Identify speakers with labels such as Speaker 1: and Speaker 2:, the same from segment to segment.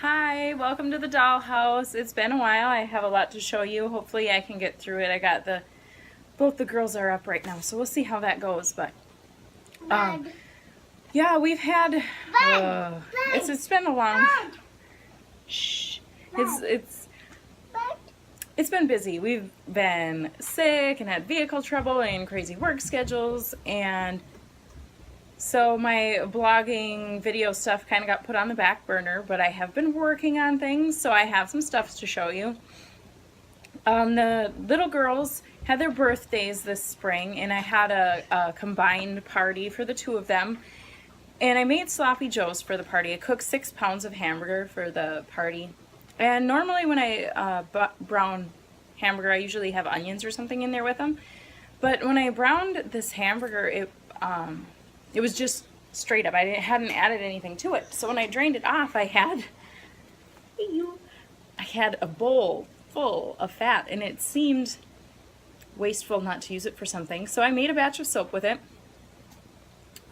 Speaker 1: Hi, welcome to the Dollhouse. It's been a while. I have a lot to show you. Hopefully I can get through it. I got both the girls are up right now, so we'll see how that goes. But yeah, we've had it's been a long shh. It's been busy. We've been sick and had vehicle trouble and crazy work schedules, and so my blogging video stuff kind of got put on the back burner, but I have been working on things, so I have some stuff to show you. The little girls had their birthdays this spring, and I had a combined party for the two of them. And I made sloppy joes for the party. I cooked 6 pounds of hamburger for the party. And normally when I brown hamburger, I usually have onions or something in there with them. But when I browned this hamburger, it was just straight up. I hadn't added anything to it. So when I drained it off, I had a bowl full of fat, and it seemed wasteful not to use it for something. So I made a batch of soap with it.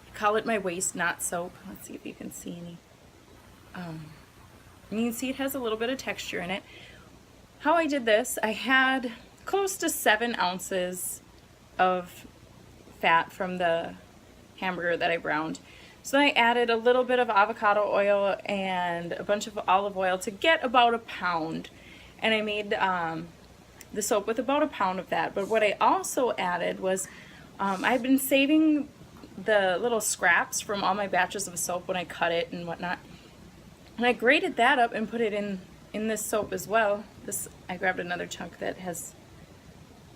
Speaker 1: I call it my waste not soap. Let's see if you can see any. And you can see it has a little bit of texture in it. How I did this, I had close to 7 ounces of fat from the hamburger that I browned. So I added a little bit of avocado oil and a bunch of olive oil to get about a pound. And I made the soap with about a pound of that. But what I also added was, I've been saving the little scraps from all my batches of soap when I cut it and whatnot. And I grated that up and put it in this soap as well. I grabbed another chunk that has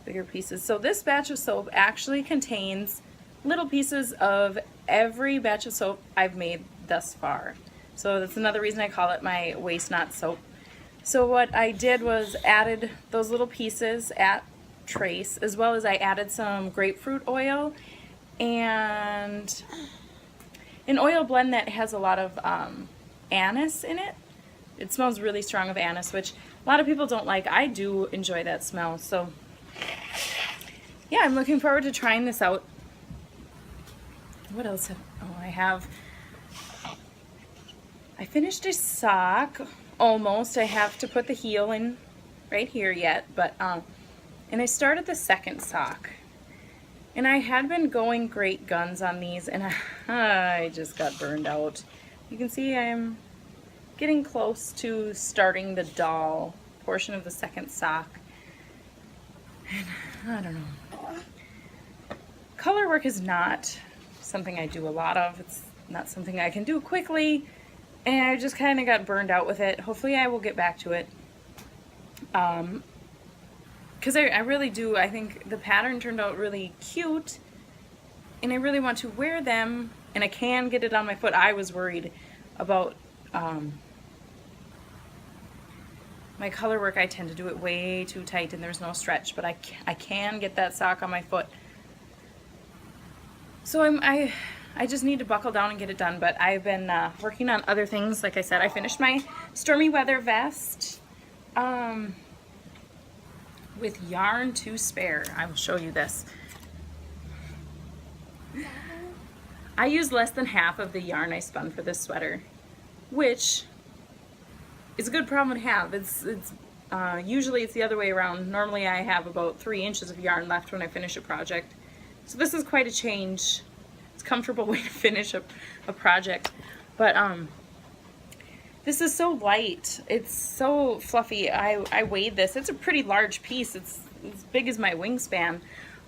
Speaker 1: bigger pieces. So this batch of soap actually contains little pieces of every batch of soap I've made thus far. So that's another reason I call it my waste not soap. So what I did was added those little pieces at trace, as well as I added some grapefruit oil and an oil blend that has a lot of anise in it. It smells really strong of anise, which a lot of people don't like. I do enjoy that smell. So yeah, I'm looking forward to trying this out. What else? I finished a sock, almost. I have to put the heel in right here yet, but, and I started the second sock. And I had been going great guns on these, and I just got burned out. You can see I'm getting close to starting the doll portion of the second sock. And I don't know. Color work is not something I do a lot of. It's not something I can do quickly, and I just kind of got burned out with it. Hopefully I will get back to it, because I really do. I think the pattern turned out really cute, and I really want to wear them, and I can get it on my foot. I was worried about my color work. I tend to do it way too tight and there's no stretch, but I can get that sock on my foot. So I just need to buckle down and get it done, but I've been working on other things. Like I said, I finished my stormy weather vest with yarn to spare. I will show you this. I used less than half of the yarn I spun for this sweater, which is a good problem to have. Usually it's the other way around. Normally I have about 3 inches of yarn left when I finish a project. So this is quite a change. It's a comfortable way to finish a project. But this is so light. It's so fluffy. I weighed this. It's a pretty large piece. It's as big as my wingspan.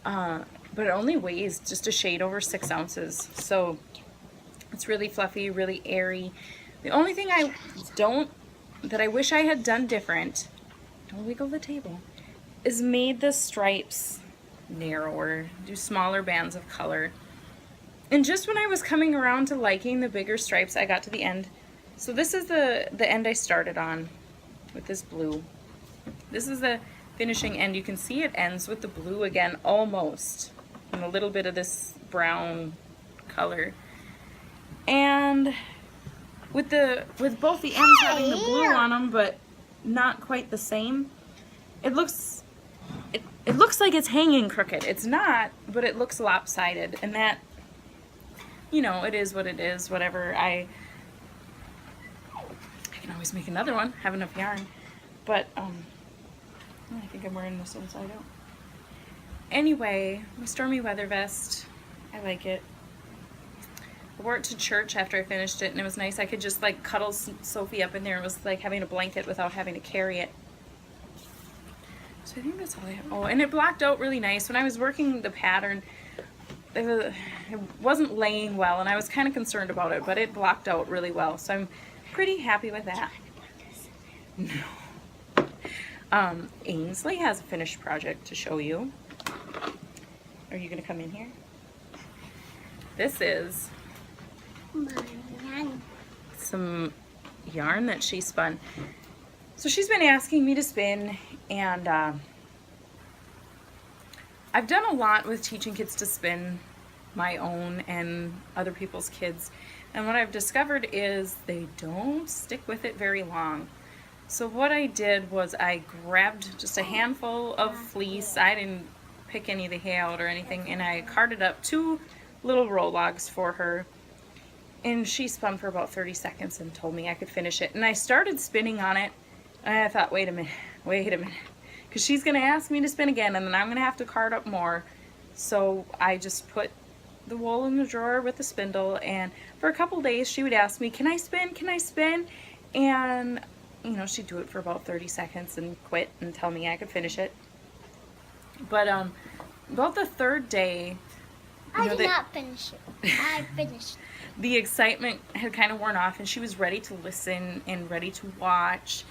Speaker 1: But it only weighs just a shade over 6 ounces. So it's really fluffy, really airy. The only thing that I wish I had done different, don't wiggle the table, is made the stripes narrower, do smaller bands of color. And just when I was coming around to liking the bigger stripes, I got to the end. So this is the end I started on with this blue. This is the finishing end. You can see it ends with the blue again, almost, and a little bit of this brown color. And with both the ends having the blue on them, but not quite the same, it looks like it's hanging crooked. It's not, but it looks lopsided, and that, you know, it is what it is. Whatever. I can always make another one, have enough yarn. But I think I'm wearing this inside out. Anyway, my stormy weather vest, I like it. I wore it to church after I finished it, and it was nice. I could just like cuddle Sophie up in there. It was like having a blanket without having to carry it. So I think that's all I have. Oh, and it blocked out really nice. When I was working the pattern, it wasn't laying well, and I was kind of concerned about it, but it blocked out really well. So I'm pretty happy with that. No. Ainsley has a finished project to show you. Are you going to come in here? This is some yarn that she spun. So she's been asking me to spin, and I've done a lot with teaching kids to spin, my own and other people's kids. And what I've discovered is they don't stick with it very long. So what I did was I grabbed just a handful of fleece. I didn't pick any of the hay out or anything, and I carded up 2 little roll logs for her, and she spun for about 30 seconds and told me I could finish it. And I started spinning on it, and I thought, wait a minute, because she's going to ask me to spin again, and then I'm going to have to card up more. So I just put the wool in the drawer with the spindle, and for a couple days she would ask me, can I spin, and you know, she'd do it for about 30 seconds and quit and tell me I could finish it. But about the 3rd day,
Speaker 2: I did not finish it. I finished.
Speaker 1: The excitement had kind of worn off, and she was ready to listen and ready to watch,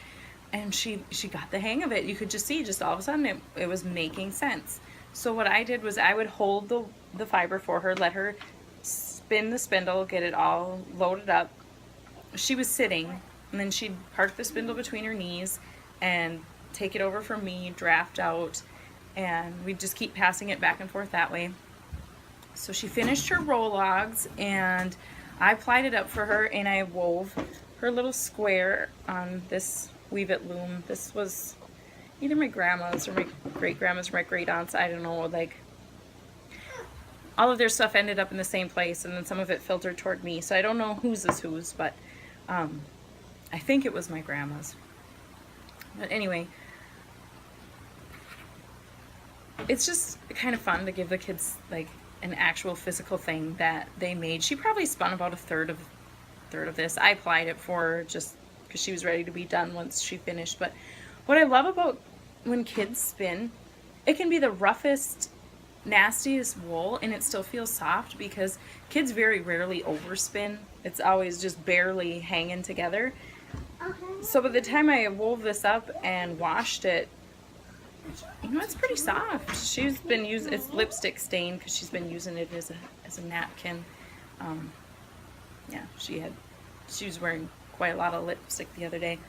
Speaker 1: and she got the hang of it. You could just see, just all of a sudden it was making sense. So what I did was I would hold the fiber for her, let her spin the spindle, get it all loaded up. She was sitting, and then she'd park the spindle between her knees and take it over from me, draft out, and we'd just keep passing it back and forth that way. So she finished her roll logs, and I plied it up for her, and I wove her little square on this Weave It loom. This was either my grandma's or my great-grandma's or my great-aunt's, I don't know, like all of their stuff ended up in the same place, and then some of it filtered toward me, so I don't know whose is whose, but I think it was my grandma's. But anyway, it's just kind of fun to give the kids like an actual physical thing that they made. She probably spun about a third of this. I applied it for her just because she was ready to be done once she finished. But what I love about when kids spin, it can be the roughest, nastiest wool and it still feels soft, because kids very rarely overspin. It's always just barely hanging together. So by the time I wove this up and washed it, you know, it's pretty soft. She's been using, it's lipstick stain because she's been using it as a napkin. Yeah, she was wearing quite a lot of lipstick the other day.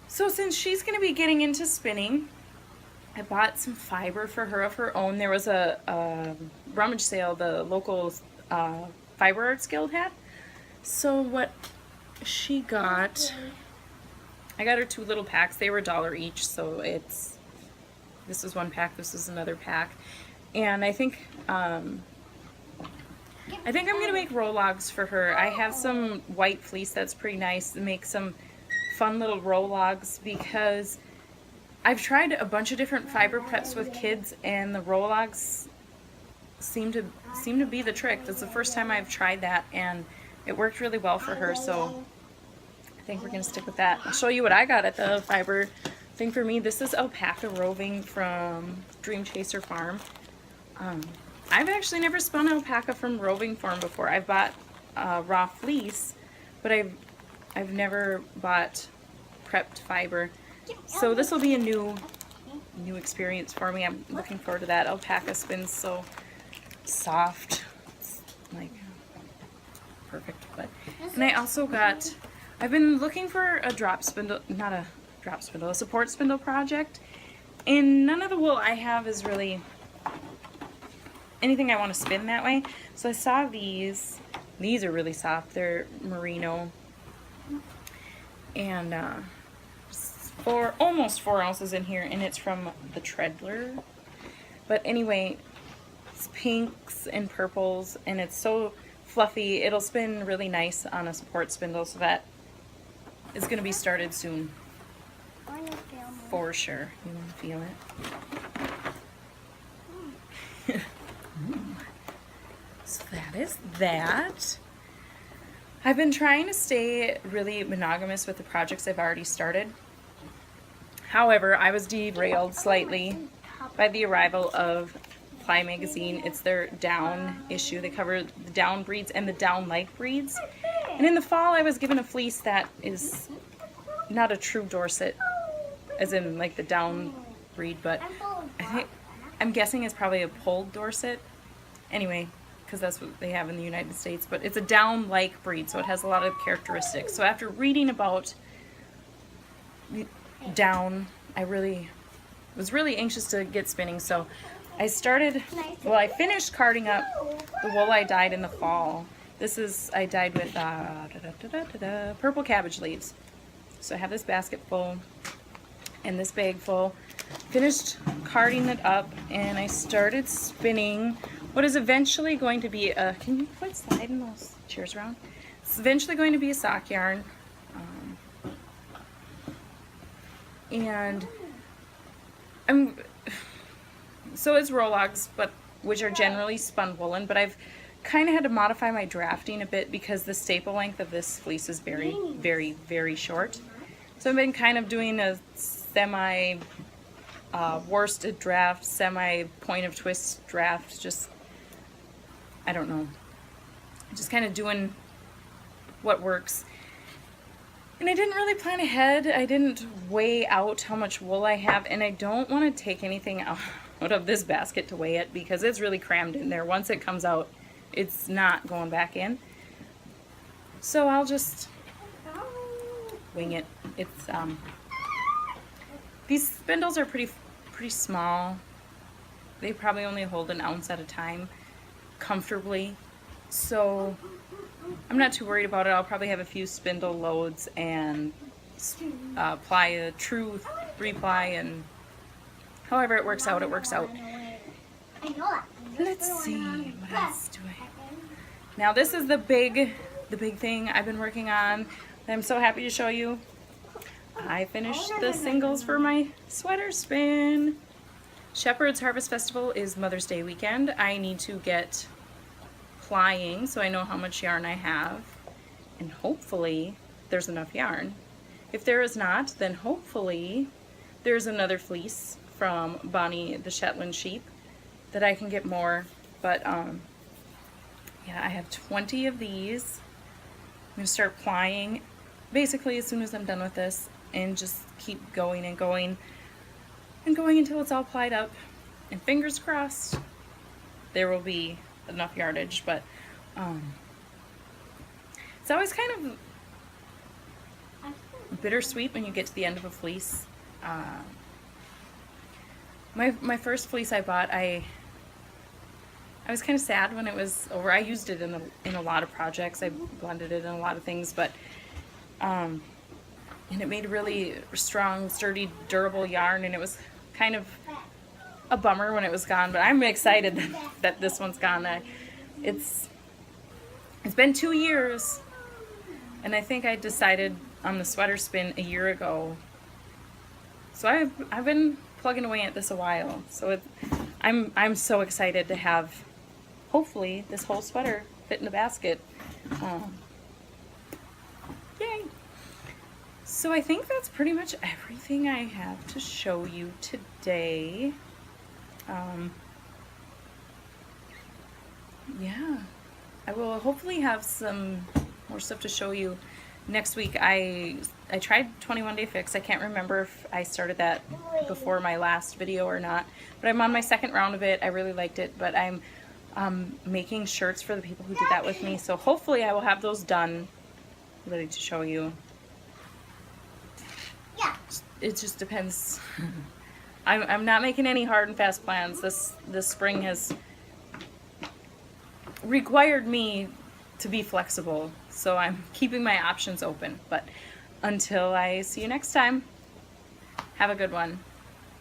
Speaker 1: So since she's going to be getting into spinning, I bought some fiber for her of her own. There was a rummage sale the local Fiber Arts Guild had. So what she got, I got her 2 little packs. They were $1 each, so this is one pack, this is another pack. And I think I'm gonna make roll logs for her. I have some white fleece that's pretty nice to make some fun little roll logs, because I've tried a bunch of different fiber preps with kids, and the roll logs seem to be the trick. That's the first time I've tried that, and it worked really well for her, so I think we're gonna stick with that. I'll show you what I got at the fiber thing for me. This is alpaca roving from Dream Chaser Farm. I've actually never spun alpaca from roving farm before. I've bought raw fleece, but I've never bought prepped fiber. So this will be a new experience for me. I'm looking forward to that. Alpaca spins so soft. It's like perfect. And I also got, I've been looking for a drop spindle, not a drop spindle, a support spindle project, and none of the wool I have is really anything I want to spin that way. So I saw these are really soft. They're merino, and almost 4 ounces in here, and it's from the Treadler. But anyway, it's pinks and purples, and it's so fluffy. It'll spin really nice on a support spindle, so that is going to be started soon.
Speaker 2: I want to feel more.
Speaker 1: For sure. You want to feel it? So that is that. I've been trying to stay really monogamous with the projects I've already started. However, I was derailed slightly by the arrival of Fly Magazine. It's their down issue. They cover the down breeds and the down-like breeds. And in the fall, I was given a fleece that is not a true Dorset, as in like the down breed, but I'm guessing it's probably a polled Dorset. Anyway, because that's what they have in the United States, but it's a down-like breed, so it has a lot of characteristics. So after reading about down, I was really anxious to get spinning, so I finished carding up the wool I dyed in the fall. I dyed with purple cabbage leaves. So I have this basket full and this bag full. Finished carding it up, and I started spinning what is eventually going to be a, can you quit sliding those chairs around? It's eventually going to be a sock yarn. And so is Rologs, which are generally spun woolen, but I've kind of had to modify my drafting a bit because the staple length of this fleece is very, very, very short. So I've been kind of doing a semi worsted draft, semi point of twist draft, just, I don't know, just kind of doing what works. And I didn't really plan ahead. I didn't weigh out how much wool I have, and I don't want to take anything out of this basket to weigh it because it's really crammed in there. Once it comes out, it's not going back in. So I'll just wing it. It's these spindles are pretty small. They probably only hold an ounce at a time comfortably. So I'm not too worried about it. I'll probably have a few spindle loads and apply a true 3-ply, and however it works out, it works out. Let's see, what else do I have? Now this is the big thing I've been working on that I'm so happy to show you. I finished the singles for my sweater spin. Shepherd's Harvest Festival is Mother's Day weekend. I need to get plying so I know how much yarn I have, and hopefully there's enough yarn. If there is not, then hopefully there's another fleece from Bonnie the Shetland sheep that I can get more. But yeah, I have 20 of these. I'm gonna start plying basically as soon as I'm done with this, and just keep going and going and going until it's all plied up, and fingers crossed there will be enough yardage. But it's always kind of bittersweet when you get to the end of a fleece. My first fleece I bought, I was kind of sad when it was over. I used it in a lot of projects. I blended it in a lot of things, but and it made really strong, sturdy, durable yarn, and it was kind of a bummer when it was gone. But I'm excited that this one's gone. It's been 2 years, and I think I decided on the sweater spin a year ago. So I've been plugging away at this a while. So I'm so excited to have hopefully this whole sweater fit in the basket. Yay! So I think that's pretty much everything I have to show you today. Yeah, I will hopefully have some more stuff to show you next week. I tried 21 Day Fix. I can't remember if I started that before my last video or not, but I'm on my second round of it. I really liked it, but I'm making shirts for the people who did that with me, so hopefully I will have those done, ready to show you.
Speaker 2: Yeah.
Speaker 1: It just depends. I'm not making any hard and fast plans. This spring has required me to be flexible, so I'm keeping my options open. But until I see you next time, have a good one.